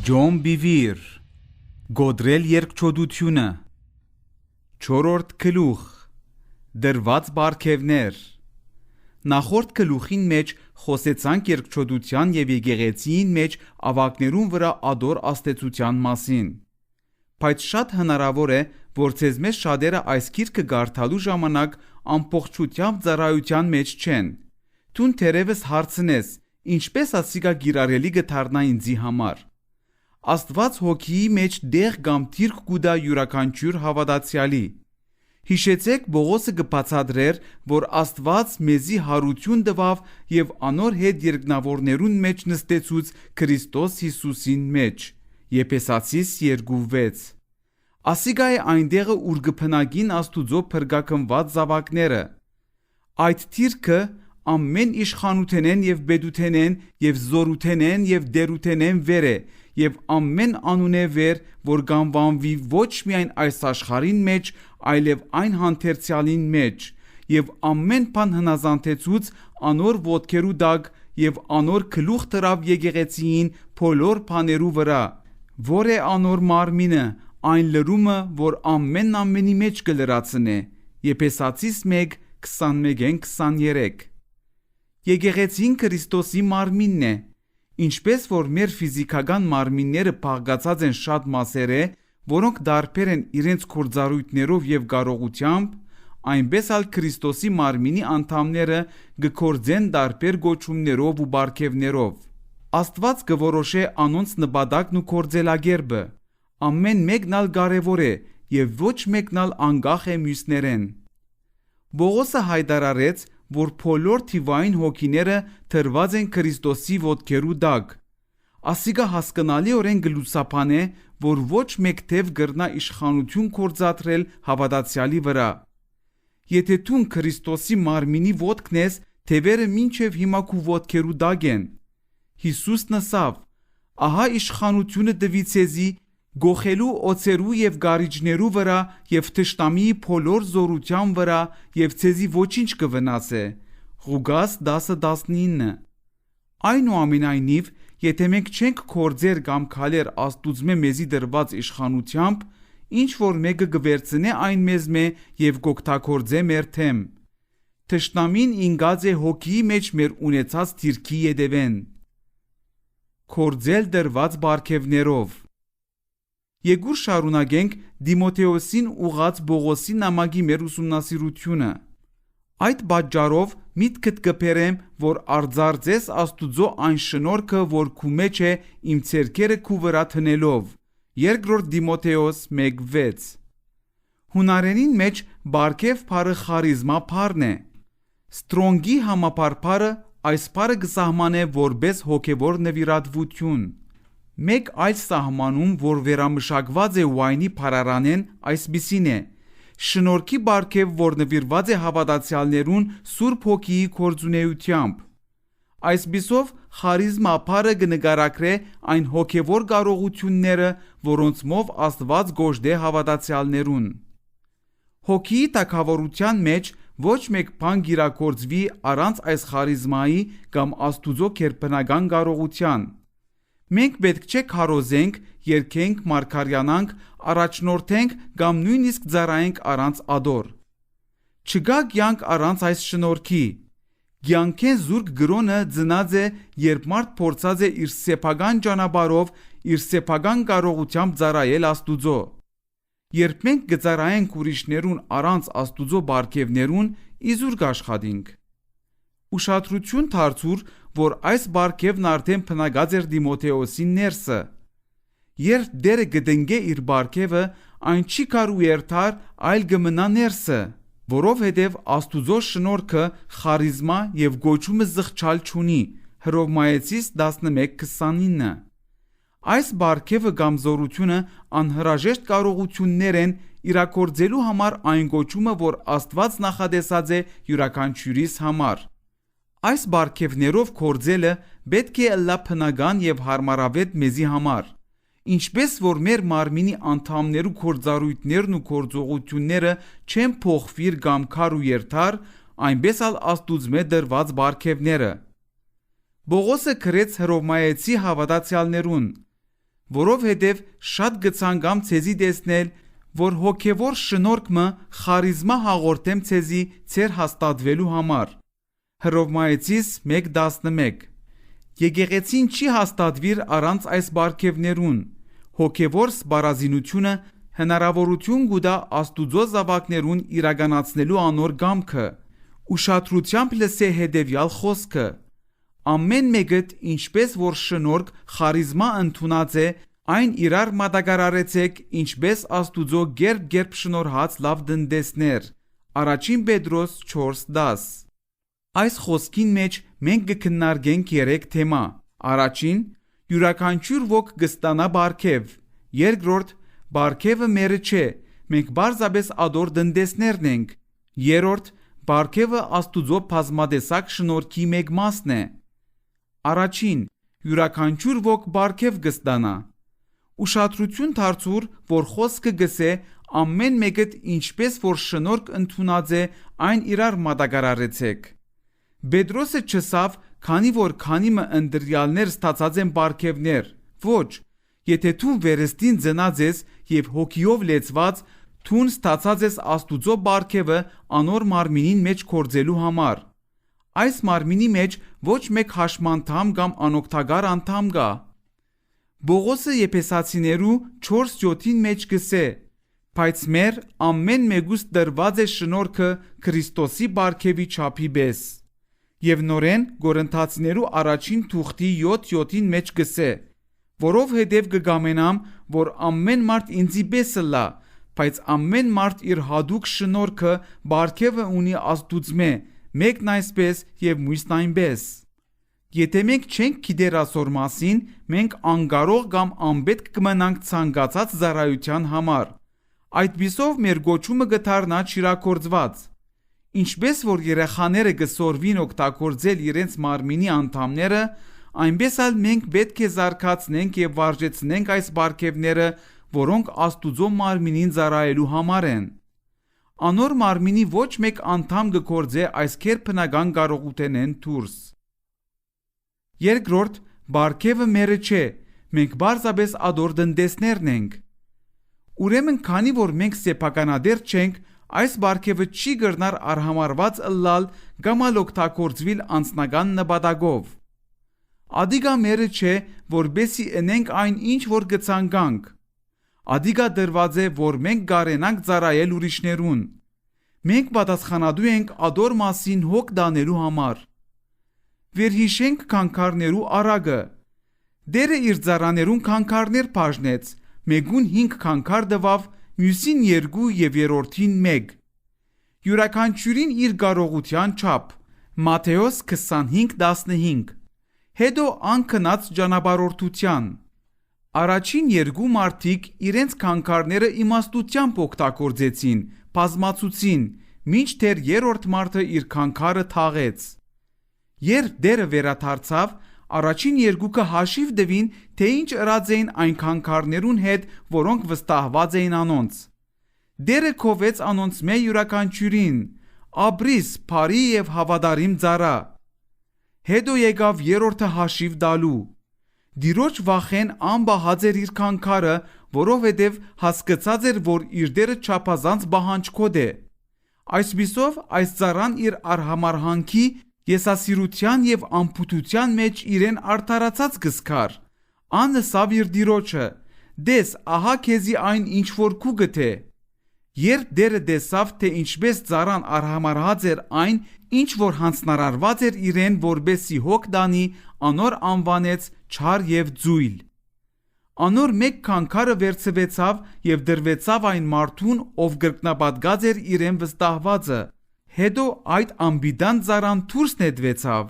Ջոն Բիվիր Գոդրել երկչոդությունը Չորրորդ գլուխ Դրված բարգևներ Նախորդ գլուխին մեջ խոսեցանք երկչոդության և եկեղեցիին մեջ ավագներուն վրա ադոր աստեցության մասին։ Բայց շատ հնարավոր է, որ ձեզ մեզ շատերը այս գիրքը կարդալու ժամանակ ամբողջությամբ ծառայության մեջ չեն։ Տուն թերևս հարցնես, ինչպես ասիկա գիրարելի գդառնա ինձի համար։ Աստված հոգիի մեջ դեղ կամ դիրք կուտա յուրաքանչյուր հավատացյալի։ Հիշեցեք Պողոսը կբացատրեր, որ Աստված մեզի հարություն տվավ և անոր հետ երկնավորներուն մեջ նստեցուց Քրիստոս Հիսուսին մեջ։ Եփեսացիս 2:6 Ասիկա է այնտեղը ուր կփնակին Աստուծո փրկակնված զավակները։ Այդ դիրքը ամեն իշխանութենեն և պետութենեն և զորութենեն և դերութենեն վեր է և ամեն անուն է վեր, որ կանվանվի ոչ միայն այս աշխարհին մեջ, այլև այն հանդերձյալին մեջ, և ամեն բան հնազանդեցուց անոր ոտքերու տակ և անոր գլուխ դրավ եկեղեցիին բոլոր բաներու վրա, որ է անոր մարմինը, այն լրումը, որ ամենն ամենի մեջ կլրացնե։ Եփեսացիս 1:21-23 Եկեղեցին Քրիստոսի մարմինն է։ Ինչպես որ մեր ֆիզիկական մարմինները բաղկացած են շատ մասերը, որոնք տարբեր են իրենց գործառույթներով և կարողությամբ, այնպես ալ Քրիստոսի մարմինի անդամները կգործեն տարբեր գոչումներով ու բարգևներով։ Աստված կորոշե անոնց նպատակն ու գործելակերպը։ Ամեն մեկն ալ կարևոր է և ոչ մեկն ալ անկախ է մյուսներեն։ Պողոսը հայտարարեց, որ բոլոր թիվային հոգիները դրված են Քրիստոսի ոտքերու տակ։ Ասիկա հասկանալիորեն կլուսաբանե, որ ոչ մեկ թև կրնա իշխանություն գործադրել հավատացյալի վրա։ Եթե դու Քրիստոսի մարմինի ոտքն ես, թևերը մինչև հիմա քու ոտքերու տակ են։ Հիսուսն ասավ. «Ահա իշխանությունը տվի ցեզի գողելու օձերու և գարիջներու վրա և թշնամիի բոլոր զորության վրա և ցեզի ոչինչ կվնասե»։ Ղուկաս 10:19 Այնուամենայնիվ, եթե մենք չենք գործեր կամ քալեր Աստուծմե մեզի դրված իշխանությամբ, ինչ որ մեկը կվերցնե այն մեզմե և կօգտագործե մեր դեմ։ Թշնամին ինգած է հոգիի մեջ մեր ունեցած դիրքի ետևեն։ Գործել դրված բարգևներով Եկուր շարունակենք Դիմոթեոսին ուղած Պողոսի նամակի մեր ուսումնասիրությունը։ Այդ պատճառով միտքդ կբերեմ, որ արձարծես Աստուծո այն շնորհքը, որ քու մեջ է իմ ցերկերը քու վրա դնելով։ Երկրորդ Դիմոթեոս 1:6 Հունարենին մեջ բարգև բառը խարիզմա բառն է։ Ստրոնգի համապարփարը այս բառը կսահմանե որպես հոգևոր նվիրատվություն։ Մեկ այլ սահմանում, որ վերամշակված է Ուայնի բառարանեն, այսպիսին է. շնորհքի բարգև, որ նվիրված է հավատացյալներուն Սուրբ Հոգիի գործունեությամբ։ Այսպիսով խարիզմա բառը կնկարագրե այն հոգևոր կարողությունները, որոնցմով Աստված գոժդե հավատացյալներուն։ Հոգիի թագավորության մեջ ոչ մեկ բան կիրագործվի առանց այս խարիզմայի կամ Աստուծո գերբնական կարողության։ Մենք պետք չէ քարոզենք, երգենք, մարգարյանանք, առաջնորդենք կամ նույնիսկ ծառայենք առանց ադոր։ Չկա կյանք առանց այս շնորհքի։ Կյանքեն զուրկ գրոնը ծնած է, երբ մարդ փորձած է իր սեփական ճանապարհով, իր սեփական կարողությամբ ծառայել Աստուծո։ Երբ մենք կծառայենք ուրիշներուն առանց Աստուծո բարգևներուն, իզուր կաշխատենք։ Ուշադրություն դարձուր, որ այս բարգևն արդեն բնակած էր Դիմոթեոսի ներսը։ Երբ Տերը կտնկե իր բարգևը, այն չի կարող երթար, այլ կմնա ներսը, որովհետև Աստուծո շնորհքը խարիզմա և գոչումը զղջալ չունի։ Հռոմայեցիս 11:29 Այս բարգևը կամ զորությունը անհրաժեշտ կարողություններ են իրագործելու համար այն գոչումը, որ Աստված նախատեսած է յուրաքանչյուրիս համար։ Այս բարգևներով գործելը պետք է ըլլա բնական և հարմարավետ մեզի համար։ Ինչպես որ մեր մարմինի անդամներու գործառույթներն ու գործողությունները չեն փոխվիր կամ քար ու երթար, այնպես ալ Աստուծմե դրված բարգևները։ Պողոսը գրեց հռոմայեցի հավատացյալներուն. որովհետև շատ գցանգամ ցեզի տեսնել, որ հոգևոր շնորհքը խարիզմա հաղորդեմ ցեզի ցեր հաստատվելու համար։ Հռոմայեցիս 1:11 Եկեղեցին չի հաստատվիր առանց այս բարգևներուն։ Հոգևոր սպառազինությունը հնարավորություն կուտա Աստուծո զավակներուն իրականացնելու անոր կամքը։ Ուշադրությամբ լսե հետևյալ խոսքը. ամեն մեկը ինչպես որ շնորհք խարիզմա ընդունած է, այն իրար մատակարարեցեք, ինչպես Աստուծո գերբ շնորհած լավ տնտեսներ։ Առաջին Պետրոս 4:10 Այս խոսքին մեջ մենք կքննարկենք 3 թեմա։ Առաջին, յուրաքանչյուր ոք կստանա բարգև։ Երկրորդ, բարգևը մերը չէ, մենք բարձրապես ադոր տնտեսներն ենք։ Երրորդ, բարգևը Աստուծո բազմատեսակ շնորհքի մեկ մասն է։ Առաջին, յուրաքանչյուր ոք բարգև կստանա։ Ուշադրություն դարձուր, որ խոսքը գսե ամեն մեկը ինչպես որ շնորհք ընդունած է, այն իրար մատակարարեցեք։ Պետրոսը չսավ, քանի որ քանիմը ընտրյալներ ստացած են բարգևներ։ Ոչ, եթե դու վերստին ծնած ես եւ հոգիով լեցված, դու ստացած ես Աստուծո բարգևը անոր մարմինին մեջ կործելու համար։ Այս մարմինի մեջ ոչ մեկ հաշմանդամ կամ անօգտակար անդամ կա։ Բողոսը Եփեսացիներու 4:7-ին մեջ գսե. բայց մեր ամեն մեկուս տրված է շնորհքը Քրիստոսի բարգևի չափի պես։ Եվ նորեն Կորինթացիներու առաջին թուղթի 7:7-ին մեջ գսե. որովհետև կգամենամ, որ ամեն մարդ ինձի պես լա, բայց ամեն մարդ իր հատուկ շնորհքը բարգևը ունի Աստուծմե, մեկն այսպես եւ մյուսն այնպես։ Եթե մենք չենք գիտեր ասոր մասին, մենք անկարող կամ անպետք կմնանք ցանկացած ծառայության համար։ Այդպիսով մեր գոչումը կդառնա չիրագործված։ Ինչպես որ երեխաները կսորվին օգտագործել իրենց մարմինի անդամները, այնպես էլ մենք պետք է զարգացնենք եւ վարժեցնենք այս բարգևները, որոնք Աստուծո մարմինին ծառայելու համար են։ Անոր մարմինի ոչ մեկ անդամ կգործե այս կեր բնական կարողութենեն դուրս։ Երկրորդ, բարգևը մերը չէ, մենք բարձրապես ադոր տնտեսներն ենք։ Ուրեմն քանի որ մենք սեփականադեր չենք, այս բարգևը չի կրնար արհամարված ըլլալ կամ օգտագործվել անձնական նպատակով։ Ադիգա մերը չէ, որբեսի ընենք այն ինչ որ կցանկանք։ Ադիգա դրված է, որ մենք կարենանք ծառայել ուրիշներուն։ Մենք պատասխանատու ենք ադոր մասին հոգ դանելու համար։ Վերհիշենք քանքարներու արագը։ Դերը իր ծառաներուն քանքարներ բաժնեց, մեկուն 5 քանքար տվավ, մյուսին 2 եւ երրորդին 1։ Յուրաքանչյուրին իր կարողության չափ։ Մատթեոս 25:15 Հետո անկնած ճանապարհորդության։ Առաջին 2 մարդիկ իրենց քանքարները իմաստությամբ օգտագործեցին, բազմացուցին, մինչդեռ երրորդ մարդը իր քանքարը թաղեց։ Երբ դերը վերադարձավ, առաջին 2-ը հաշիվ տվին, թե ինչ ըրած էին այն քանքարներուն հետ, որոնք վստահված էին անոնց։ Դերը քովեց անոնց մե յուրաքանչյուրին. «Ապրիս, բարի եւ հավատարիմ ծառա»։ Հետո եկավ երրորդը հաշիվ տալու։ Դիրոջ վախեն անբահած էր իր քանքարը, որովհետև հասկացած էր, որ իր դերը չափազանց բահանջկոտ է։ Այսպիսով այս ծառան իր արհամարհանքի, եսասիրության եւ անփութության մեջ իրեն արդարացած կզքար։ Անսավ իր դիրոջը. «Դես, ահա քեզի այն ինչ որ քու գթե»։ Երբ դերը տեսավ, թե ինչպես ծառան արհամարհած էր այն, ինչ որ հանձնարարված էր իրեն, որբեսի հոգ դանի, անոր անվանեց չար եւ ձույլ։ Անոր մեկ քանքարը վերցվեցավ եւ դրվեցավ այն մարդուն, ով գրկնապատկած էր իրեն վստահվածը։ Հետո այդ ամբիդան ծառան դուրս նետվեցավ։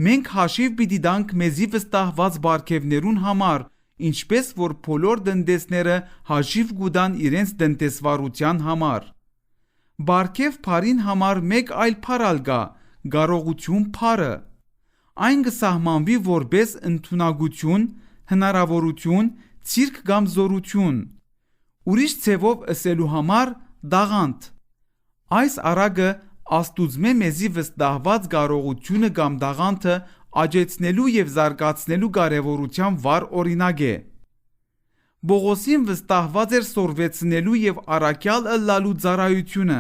Մենք հաշիվ պիտի տանք մեզի վստահված բարգևներուն համար, ինչպես որ բոլոր տնտեսները հաշիվ կուտան իրենց տնտեսվարության համար։ Բարգև փարին համար մեկ այլ փարալ կա՝ կարողություն փարը։ Այն կսահմանվի որպես ընդունակություն, հնարավորություն, ցիրկ կամ զորություն։ Ուրիշ ցևով ասելու համար դաղանդ։ Այս արագը Աստուծմե մեզի վստահված կարողությունը կամ դաղանթը աճեցնելու եւ զարգացնելու կարևորության վառ օրինակ է։ Բողոսին վստահված էր սորվեցնելու եւ առաքյալ ըլլալու ծառայությունը։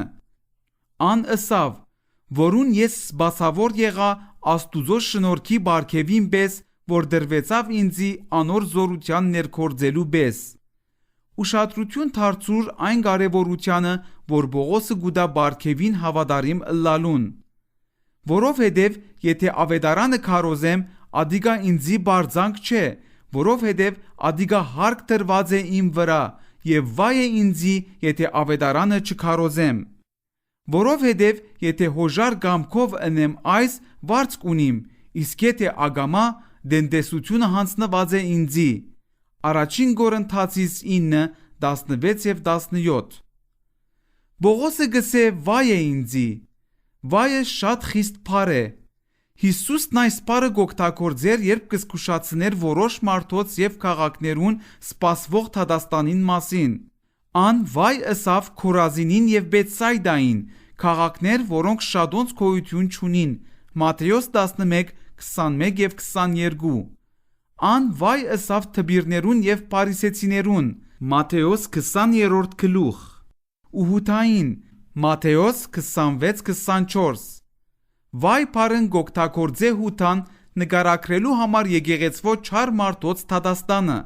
Ան ըսավ, որուն ես սպասավոր եղա Աստուծո շնորհքի բարգեւին պես, որ դրվեցավ ինձի անոր զորության ներքործելու պես։ Ուշադրություն դարձուր այն կարևորությանը, որ Բողոսը գուտա բարգեւին հավատարիմ ըլլալուն։ Որովհետև եթե ավետարանը քարոզեմ, ադիգա ինձի բարձանք չէ, որովհետև ադիգա հարկ դրված է իմ վրա, եւ վայ է ինձի, եթե ավետարանը չքարոզեմ։ Որովհետև եթե հոժար գամքով ընեմ այս, վարձ կունիմ, իսկ եթե ագամա, դենտեսությունը հանձնված է ինձի։ Առաջին Կորինթացիս 9, 16 եւ 17։ Բողոսը գսե վայ է ինձի, վայը շատ խիստ փար է։ Հիսուսն այս փարը գոկտակորձեր, երբ կսկուշացներ որոշ մարդոց եւ քաղաքներուն սպասվող թադաստանին մասին։ Ան վայ ըսավ Քորազինին եւ Բեթսայդային, քաղաքներ, որոնք շատոնց գոյություն չունին։ Մատթեոս 11, 21 եւ 22։ Ան վայ ըսավ թբիրներուն եւ փարիսեցիներուն, Մատթեոս 20-րդ գլուխ։ Ուհութային, Մատթեոս 26-24։ Վայ փարն գոկտակորձե հութան նկարագրելու համար եկեղեցվո չար մարդոց թադաստանը։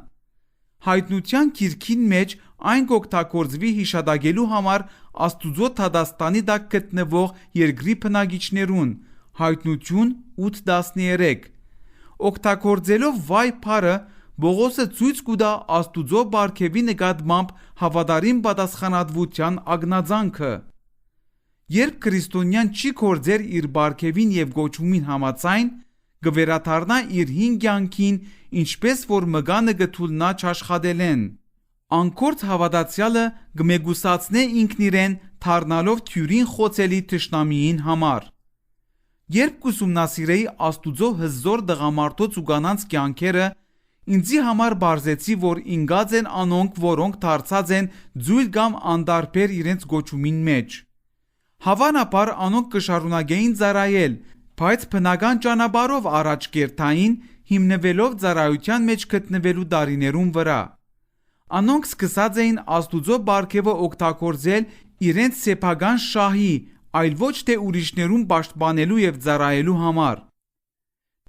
Հայտնության գիրքին մեջ այն գոկտակորձվի հիշադակելու համար Աստուծո թադաստանի տակ գտնվող երկրի բնակիչներուն, Հայտնություն 8:13։ Օգտագործելով վայ փարը, Բողոսը ցույց կտա Աստուծո բարգեւի նկատմամբ հավատարիմ պատասխանատվության ագնացանքը։ Երբ քրիստոնյան չի կործեր իր բարգեւին եւ գոչումին համաձայն, կվերադառնա իր հին կյանքին, ինչպես որ մգանը գտուլնա չաշխատելեն։ Անկորձ հավատացյալը կմեգուսացնե ինքն իրեն, դառնալով թյուրին խոցելի թշնամիին համար։ Երբ կուսումնասիրեի Աստուծո հզոր դղամարդոց ու կանանց կյանքերը, ինձի համար բարձեցի, որ ինգած են անոնք, որոնք դարձած են ձույլ կամ անդարբեր իրենց գոչումին մեջ։ Հավանաբար անոնք կշարունակեին ծառայել, բայց բնական ճանապարհով առաջ կերտային, հիմնվելով ծառայության մեջ գտնվելու տարիներուն վրա։ Անոնք սկսած էին Աստուծո բարգեւը օգտագործել իրենց սեփական շահի, այլ ոչ թե ուրիշներուն պաշտպանելու եւ ծառայելու համար։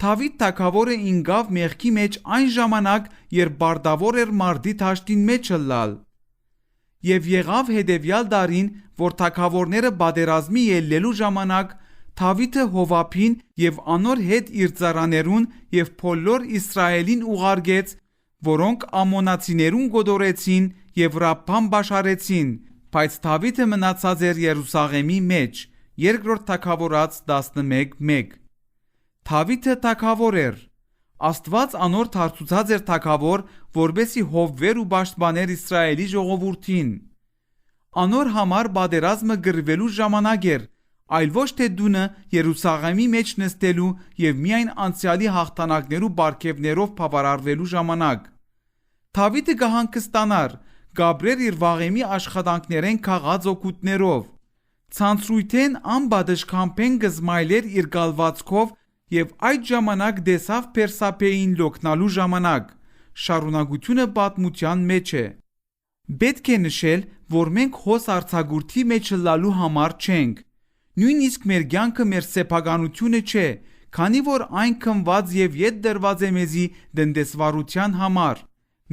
Դավիթ թագավորը ինգավ մեղքի մեջ այն ժամանակ, երբ բարտավոր էր մարդի դաշտին մեջ ըլլալ։ Եվ եղավ հետևյալ տարին, որ թագավորները պատերազմի ելնելու ժամանակ Դավիթը Հովաբին եւ անոր հետ իր ծառաներուն եւ բոլոր Իսրայելին ուղարկեց, որոնք ամոնացիներուն գոդորեցին եւ Ռաբբան բաշարեցին, բայց Դավիթը մնացած էր Երուսաղեմի մեջ։ Երկրորդ թագավորաց 11:1։ Դավիթը թագավոր էր։ Աստված անոր դարձուցած էր թագավոր, որբեսի հովվեր ու պաշտպաներ Իսրայելի ժողովուրդին։ Անոր համար պատերազմը գրվելու ժամանակ էր, այլ ոչ թե դունը Երուսաղեմի մեջ նստելու եւ միայն անցյալի հաղթանակներու բարգեւներով բավարարվելու ժամանակ։ Դավիթը կհանգստանար, գաբրեր իր վաղեմի աշխատանքներեն քաղած օգուտներով։ Ցանցրույթեն անբադժքամփեն գզմայլեր իր գալվածքով եւ այդ ժամանակ դեսավ Պերսապեին լոքնալու ժամանակ։ Շարունակությունը պատմության մեջ է։ Պետք է նշել, որ մենք հոս արցագուրդի մեջ լալու համար չենք։ Նույնիսկ մեր կյանքը մեր սեփականությունը չէ, քանի որ այն քնված եւ ետ դրված է մեզի դնդեսվարության համար։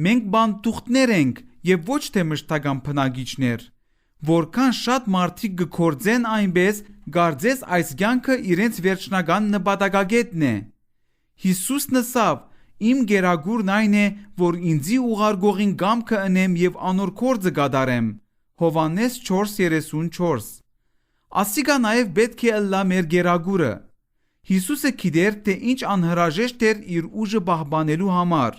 Մենք բանտուղտներ ենք եւ ոչ թե մշտական բնակիչներ։ Որքան շատ մարդիկ կգործեն այնպես, գարձես այս կյանքը իրենց վերջնական նպատակագետն է։ Հիսուսն ասավ. «Իմ գերագուրն այն է, որ ինձի ուղարկողին կամքը ընեմ եւ անոր գործը կատարեմ»։ Հովհաննես 4:34։ Ասիկա նաեւ պետք է ըլլա մեր գերագուրը։ Հիսուսը գիտեր, թե ինչ անհրաժեշտ էր իր ուժը պահպանելու համար։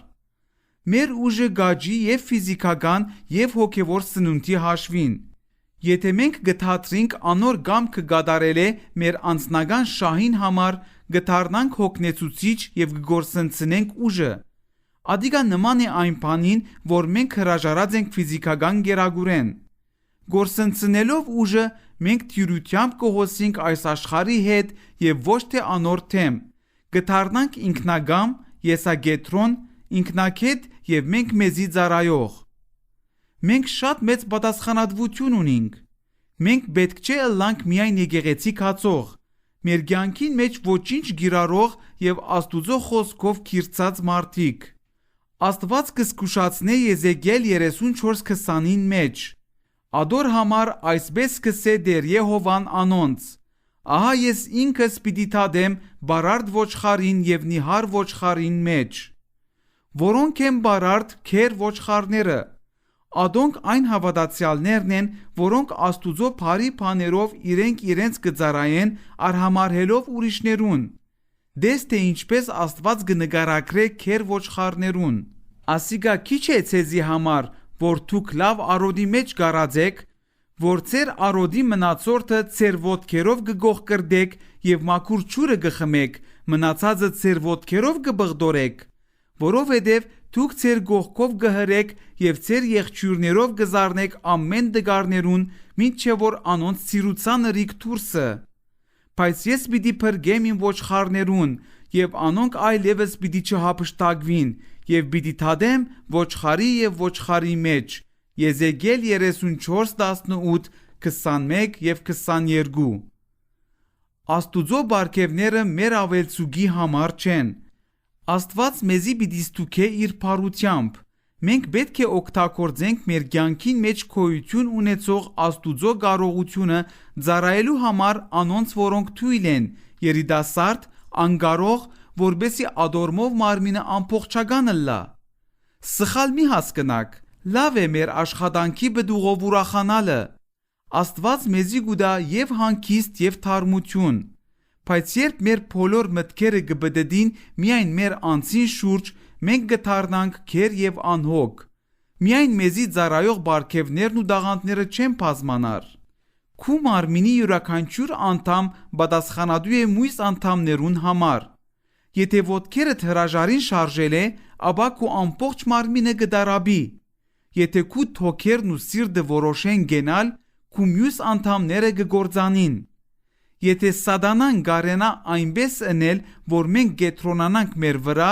Մեր ուժը գաճի եւ ֆիզիկական եւ հոգեվոր սնունդի հաշվին։ Եթե մենք գտածրինք անոր կամքը կատարել է մեր անձնական շահին համար, գտարնանք հոգնեցուցիչ եւ գործընծնենք ուժը։ Ադիգա նման է այն բանին, որ մենք հրաժարած ենք ֆիզիկական գերագուրեն։ Գործընծնելով ուժը մենք թյուրությամբ կհոսենք այս աշխարհի հետ եւ ոչ թե անոր թեմ։ Գտարնանք ինքնագամ, եսագետրոն, ինքնակետ եւ մենք մեզի ծառայող։ Մենք շատ մեծ պատասխանատվություն ունենք։ Մենք պետք չէ ըլլանք միայն եկեղեցի կացող, մեր կյանքին մեջ ոչինչ գիրառող եւ Աստուծո խոսքով կիրծած մարդիկ։ Աստված կզգուշացնե Եզեկիել 34:20-ին մեջ. Ադոր համար այսպես կսե դեր Եհովան անոնց. ահա ես ինքս պիտի թադեմ բարարդ ոչխարին եւ նիհար ոչխարին մեջ, որոնք են բարարդ քեր ոչխարները։ Ադոնք այն հավատացյալներն են, որոնք Աստուծո բարի բաներով իրենց կծառայեն արհամարհելով ուրիշներուն։ Դες թե ինչպես Աստված կնկարագրե քեր ոչխարներուն։ Ասիկա քիչ է ցեզի համար, որ դուք լավ արոդի մեջ գարածեք, որ ձեր արոդի մնացորդը ձեր ոտքերով կգողկրդեք եւ մաքուր ջուրը կխմեք, մնացածը ձեր ոտքերով կբղդորեք, որովհետեւ դուք ձեր գողքով կհրեք եւ ձեր եղջյուրներով կզառնեք ամեն դգարներուն, մինչեւ որ անոնց ցիրուցանը ռիկ դուրսը։ Բայց ես պիտի փրկեմ իմ ոչխարներուն, եւ անոնք այլևս պիտի չհափշտակվին, եւ պիտի թադեմ ոչխարի եւ ոչխարի մեջ։ Եզեկիել 34:18, 21 եւ 22։ Աստուծո բարգևները մեր ավելցուկի համար չեն։ Աստված մեզի պիտի ստուգե իր բարությամբ։ Մենք պետք է օգտագործենք մեր կյանքին մեջ գոյություն ունեցող Աստուծո կարողությունը ծառայելու համար անոնց, որոնք թույլ են, երիտասարդ, անկարող, որբեսի ադորմով մարմինը ամբողջական լա։ Սխալ մի հասկնաք, լավ է մեր աշխատանքի բդուղով ուրախանալը։ Աստված մեզի գուտա եւ հանգիստ եւ թարմություն, բայց երբ մեր բոլոր մտքերը կբդդին միայն մեր անձին շուրջ, մենք կդառնանք քեր եւ անհոգ։ Միայն մեզի ծառայող բարգևներն ու դաղանդները չեն բազմանար։ Քու մարմինի յուրաքանչյուր անդամ պատասխանատու է մյուս անդամներուն համար։ Եթե ոտքերդ հրաժարին շարժել է, ապա քու ամբողջ մարմինը կդարաբի։ Եթե քու թոքերն ու սիրտը որոշեն գենալ, քու մյուս անդամները կգործանին։ Եթե սատանան գարենա այնպես անել, որ մենք կետրոնանանք մեր վրա,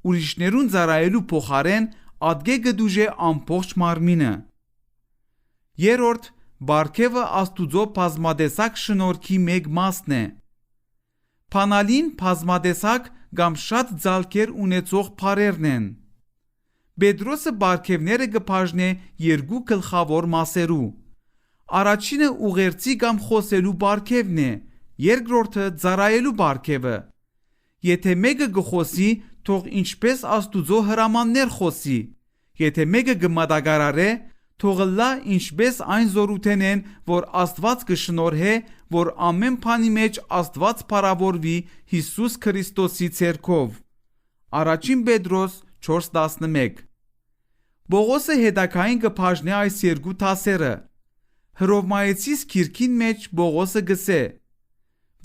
ուրիշներուն ծառայելու փոխարեն, ադգե կդուժե ամբողջ մարմինը։ Երրորդ, բարգևը Աստուծո բազմադեսակ շնորհքի մեկ մասն է։ Փանալին բազմադեսակ կամ շատ ձալքեր ունեցող բառերն են։ Պետրոսը բարգևները կբաժնե երկու գլխավոր մասերու։ Առաջինը ուղերձի կամ խոսելու բարգևն է, երկրորդը ծառայելու բարգևը։ Եթե մեկը կխոսի, թող ինչպես Աստուծո հրամաններ խոսի։ Եթե մեկը կմատակարարե, թող լա ինչպես այն զորութենեն, որ Աստված կշնորհե, որ ամեն բանի մեջ Աստված փառավորվի Հիսուս Քրիստոսի ցերքով։ Առաջին Պետրոս 4:11։ Պողոսը հետաքային կբաժնե այս երկու դասերը։ Հռոմայեցիս գիրքին մեջ Պողոսը գսե.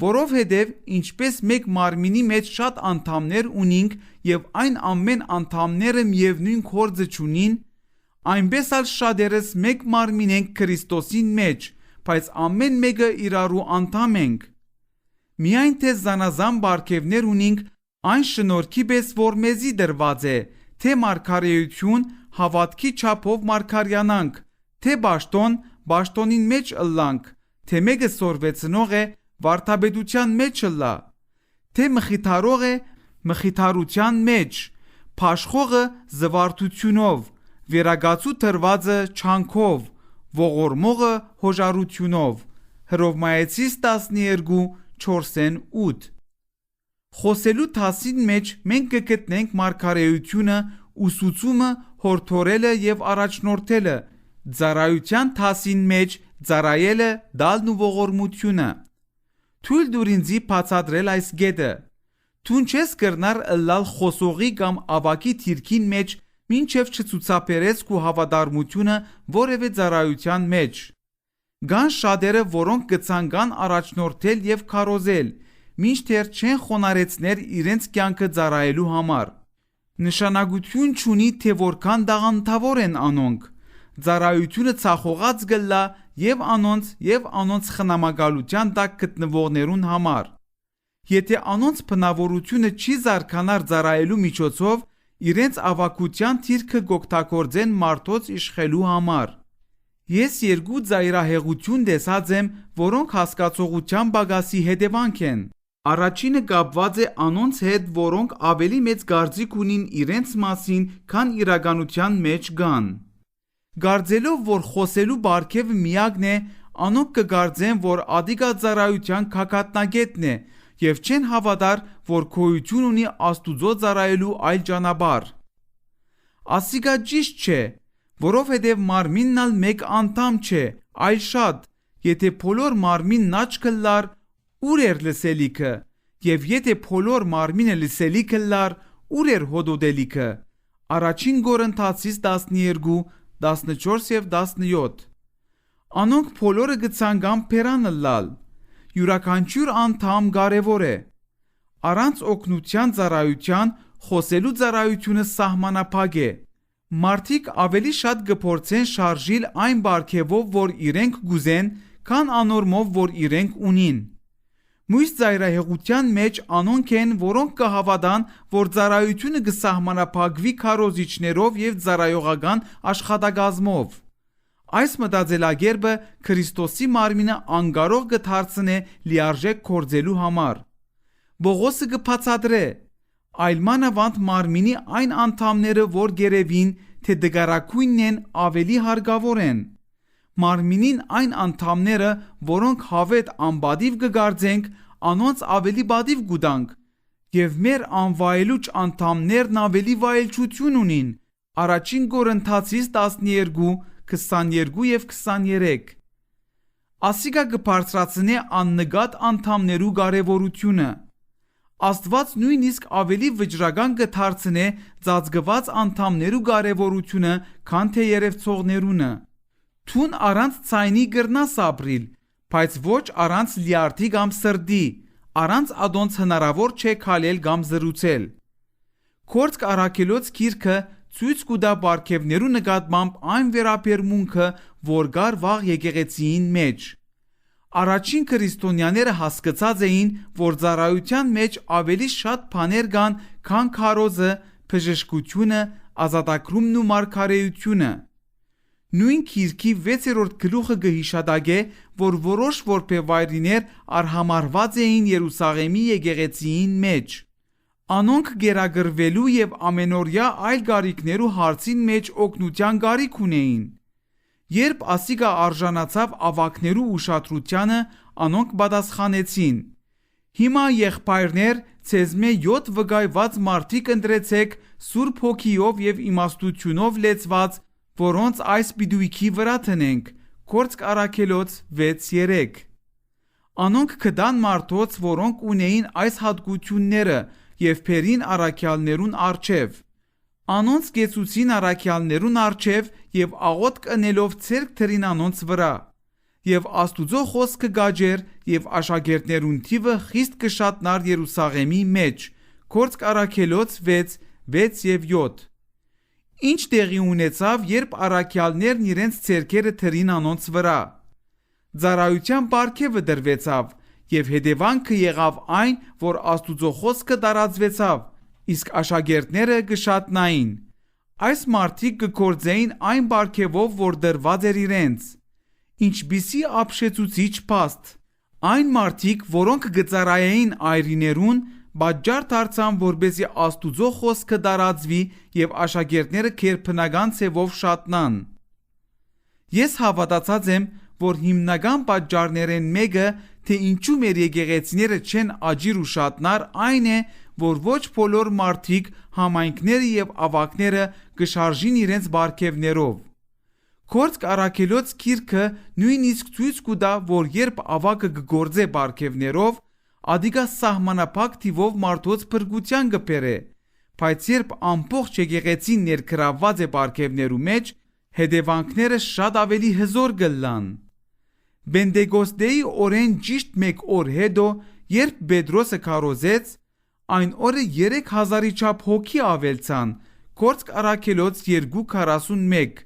որովհետև ինչպես մեկ մարմինի մեջ շատ անդամներ ունինք եւ այն ամեն անդամները միևնույն գործը չունին, այնպես էլ շատերս մեկ մարմին ենք Քրիստոսին մեջ, բայց ամեն մեկը իրարու անդամ ենք։ Միայն թե զանազան բարգևներ ունինք, այն շնորհքի պես որ մեզի դրված է, թե մարգարեություն հավատքի չափով մարգարյանանք, թե բաշտոն բաշտոնին մեջ ըլլանք, թե մեկը սորվեցնող է վարդապետության մեջ ըլլա, թե մխիթարող է մխիթարության մեջ, փաշխողը զվարթությունով, վերագացու թրվածը չանքով, ողորմողը հոժարությունով։ Հռոմայեցիս 12:4-8։ Խոսելու դասին մեջ մենք կգտնենք մարգարեությունը, ուսուցումը, հորդորելը եւ առաջնորդելը, ծառայության դասին մեջ ծառայելը, դալն ու ողորմությունը։ Թույլ դուր ինձի բացատրել այս գետը։ Դու չես կրնար ըլլալ խոսողի կամ ավակի թիրքին մեջ, մինչև չցուցաբերես քո հավատարմությունը որևէ ծառայության մեջ։ Կան շատերը, որոնք կցանկան առաջնորդել եւ քարոզել, մինչդեռ չեն խոնարեցներ իրենց կյանքը ծառայելու համար։ Նշանակություն չունի, թե որքան դաղանդավոր են անոնք։ Ծառայությունը ցախողած գլա եւ անոնց խնամակալության տակ գտնվողներուն համար։ Եթե անոնց բնավորությունը չի զարգանար ծառայելու միջոցով, իրենց ավակության թիրքը գոգտագործեն մարդոց իշխելու համար։ Ես երկու ծայրահեղություն տեսած եմ, որոնք հասկացողության բագասի հետևանք են։ Առաջինը կապված է անոնց հետ, որոնք ավելի մեծ կարծիք ունին իրենց մասին, քան իրականության մեջ կան։ Կարծելով, որ խոսելու բարգևը միակն է, անոնք կգարձեն, որ ադիգա ծառայության քակատնագետն է եւ չեն հավատար, որ գոյություն ունի Աստուծո ծառայելու այլ ճանապարհ։ Ասիկա ճիշտ չէ, որովհետև մարմինն ալ մեկ անդամ չէ, այլ շատ։ Եթե բոլոր մարմինն աչքը լար, ուր էր լսելիքը, եւ եթե բոլոր մարմինը լսելիքը լար, ուր էր հոդոդելիքը։ Առաջին Կորինթացիս 12, 14 եւ 17։ Անոնք բոլորը գցանգան փերանը լալ։ Յուրաքանչյուր անդամ կարևոր է։ Առանց օգնության ծառայության խոսելու ծառայությունը սահմանափակ է։ Մարդիկ ավելի շատ կփորձեն շարժիլ այն բարգևով, որ իրենք գուզեն, քան անորմով, որ իրենք ունին։ Մույս ծայրահեղության մեջ անոնք են, որոնք կհավատան, որ ծառայությունը կսահմանափակվի քարոզիչներով եւ ծառայողական աշխատակազմով։ Այս մտածելակերպը Քրիստոսի մարմինը անկարող կդարձնե լիարժեք գործելու համար։ Բողոսը կբացատրե, այլ մանավանդ մարմինի այն անդամները, որ գերևին, թե դգարակույնն են, ավելի հարկավոր են։ Մարմինին այն անդամները, որոնք հավետ անբադիվ կգարձենք, անոնց ավելի բադիվ կուտանք, եւ մեր անվայելուչ անդամներն ավելի վայելչություն ունին։ Առաջին Կորինթացիս 12, 22 եւ 23։ Ասիկա կբարձրացնե աննկատ անդամներու կարևորությունը։ Աստված նույնիսկ ավելի վճռական կդարձնե ծածկված անդամներու կարևորությունը, քան թե երևցողներունը։ Թուն առանց ցայնի գրնաս ապրիլ, բայց ոչ առանց լիարդի կամ սրդի, առանց ադոնց հնարավոր չէ քալել կամ զրուցել։ Քորձք առաքելոց գիրքը ցույց կուտա բարգևներու նկատմամբ այն վերաբերմունքը, որ կար վաղ եկեղեցիին մեջ։ Առաջին քրիստոնյաները հասկացած էին, որ ծառայության մեջ ավելի շատ բաներ կան, քան քարոզը, բժշկությունը, ազատագրումն ու մարգարեությունը։ Նույն գիրքի 6-րդ գլուխը կհիշադակե, որ որոշ որբևայրիներ արհամարված էին Երուսաղեմի եկեղեցիին մեջ։ Անոնք գերագրվելու եւ ամենօրյա այլ գարիքներու հարցին մեջ օգնության գարիք ունեին։ Երբ ասիկա արժանացավ ավակներու ուշադրությանը, անոնք պատասխանեցին. Հիմա եղբայրներ, ցեզմե 7 վկայված մարդիկ ընտրեցեք Սուրբ Հոգիով եւ իմաստությունով լեցված, որոնց այս բիդույքի վրա տնենք։ Գործք առաքելոց 6:3։ Անոնք կդան մարդոց, որոնք ունեին այս հատկությունները եւ փերին առաքյալներուն արչեւ։ Անոնց գեցուցին առաքյալներուն արչեւ եւ աղոտ կնելով ցերկ թրին անոնց վրա։ Եվ Աստուծո խոսքը գաջեր եւ աշակերտներուն թիվը խիստ կշատնար Երուսաղեմի մեջ։ Գործք առաքելոց 6 եւ 7։ Ինչ տեղի ունեցավ, երբ առաքյալներն իրենց ցերկերը թրին անոնց վրա։ Ծառայության բարգևը դրվեցավ եւ հետևանքը եղավ այն, որ Աստուծո խոսքը տարածվեցավ, իսկ աշակերտները կշատնային։ Այս մարդիկ կգործեին այն բարգևով, որ դրված էր իրենց։ Ինչպիսի ապշեցուցիչ փաստ։ Այն մարդիկ, որոնք կծառայեին այրիներուն, բաժար դարձան, որպեսզի Աստուծո խոսքը տարածվի եւ աշակերտները քերբնական ցևով շատնան։ Ես հավատացած եմ, որ հիմնական բաժարներեն մեկը, թե ինչու մեր եկեղեցիները չեն աջիր ու շատնար, այն է, որ ոչ բոլոր մարդիկ, համայնքները եւ ավակները կշարժին իրենց բարգևներով։ Գործք առաքելոց գիրքը նույնիսկ ցույց կտա, որ երբ ավակը կգործե բարգևներով, ադիգա սահմանափակ թիվով մարդոց փրկության կբերե, բայց երբ ամբողջ եկեղեցին ներգրավված է բարգևներու մեջ, հետևանքները շատ ավելի հզոր կլան։ Բենտեկոստեի օրեն ճիշտ 1 օր հետո, երբ Պետրոսը քարոզեց, այն օրը 3000-ի չափ հոգի ավելցան։ Գործք առաքելոց 2:41,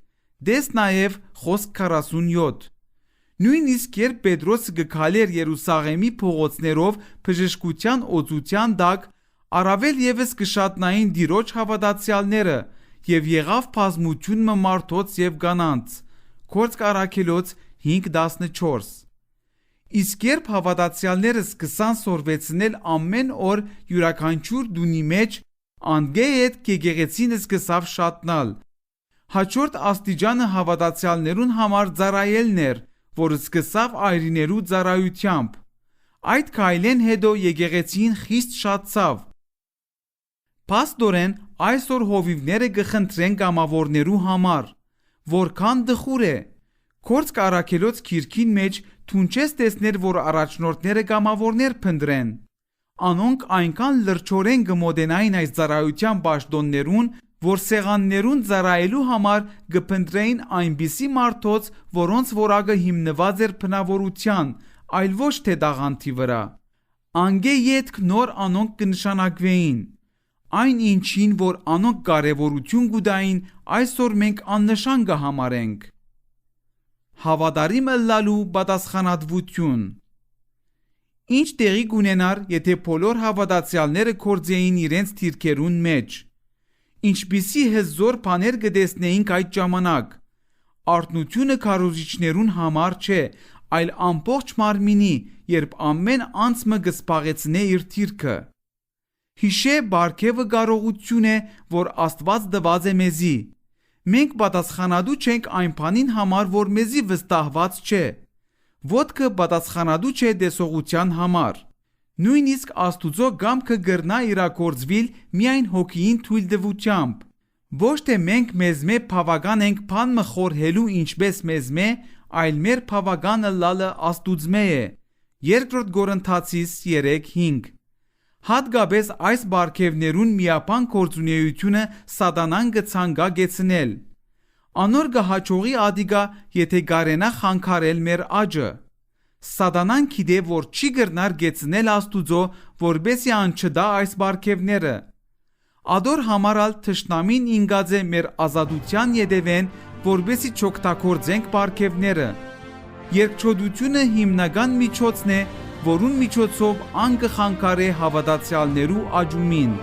դες նաև խոսք 47։ Նույնիսկ երբ Պետրոսը գքալեր Երուսաղեմի փողոցներով բժշկության օծության տակ, Առավել եւս կշատնային դիրոջ հավատացյալները եւ եղավ բազմություն մարդոց եւ կանանց։ Գործք Առաքելոց 5:14։ Իսկ երբ հավատացյալները սկսան սորվեցնել ամեն օր յուրաքանչյուր դունի մեջ, անգեյետ եկեղեցին սկսավ շատնալ։ Հաջորդ աստիճանը հավատացյալներուն համար ծառայելն էր, որը սկսավ այրիներու ծառայությամբ։ Այդ քայլեն հետո եկեղեցին խիստ շատացավ։ Պաստորեն այսօր հովիվները կխնդրեն կամավորներու համար, որքան դխուր է։ Գործք Առաքելոց գիրքին մեջ թունչես տեսներ, որ առաջնորդները կամավորներ փնտրեն։ Անոնք այնքան լրջորեն կմոտենային այս ծառայության պաշտոններուն, որ սեղաններուն ծառայելու համար կփնտրեին այնպիսի մարդոց, որոնց որակը հիմնված էր բնավորության, այլ ոչ թե տաղանդի վրա։ Անգեյետ նոր անոնք կնշանակվեին։ Այն ինչին, որ անոնք կարևորություն կուտային, այսօր մենք աննշան կհամարենք։ Հավատարիմ ըլլալու պատասխանատվություն։ Ինչ տեղի կունենար, եթե բոլոր հավատացյալները գործեին իրենց թիրքերուն մեջ։ Ինչպիսի հզոր բաներ կտեսնեինք այդ ժամանակ։ Արթնությունը քարոզիչներուն համար չէ, այլ ամբողջ մարմինի, երբ ամեն անձը կսպաղեցնե իր թիրքը։ Հիշե բարգևը կարողություն է, որ Աստված տված է մեզի։ Մենք պատասխանատու չենք այն բանին համար, որ մեզի վստահված չէ։ Ոտքը պատասխանատու չէ տեսողության համար։ Նույնիսկ Աստուծո կամքը կրնա իրագործվել միայն հոգիին թույլտվությամբ։ Ոչ թե մենք մեզմե բավական ենք բան խորհելու ինչպես մեզմե, այլ մեր բավականը լալը Աստուծմե է։ Երկրորդ Կորինթացիս 3:5։ Հատկապես այս բարգևներուն միապան գործունեությունը սատանան կցանկա գեցնել։ Անոր կհաջողի ադիգա, եթե կարենա խանգարել մեր աճը։ Սատանան գիտե, որ չի կրնար գեցնել Աստուծո, որբեսի անչդա այս բարգևները։ Ադոր համարալ թշնամին ինգած է մեր ազատության ետևեն, որբեսի չօգտագործենք բարգևները։ Երկչոդությունը հիմնական միջոցն է, որուն միջոցով ան կխանգարե հավատացյալներու աճումին։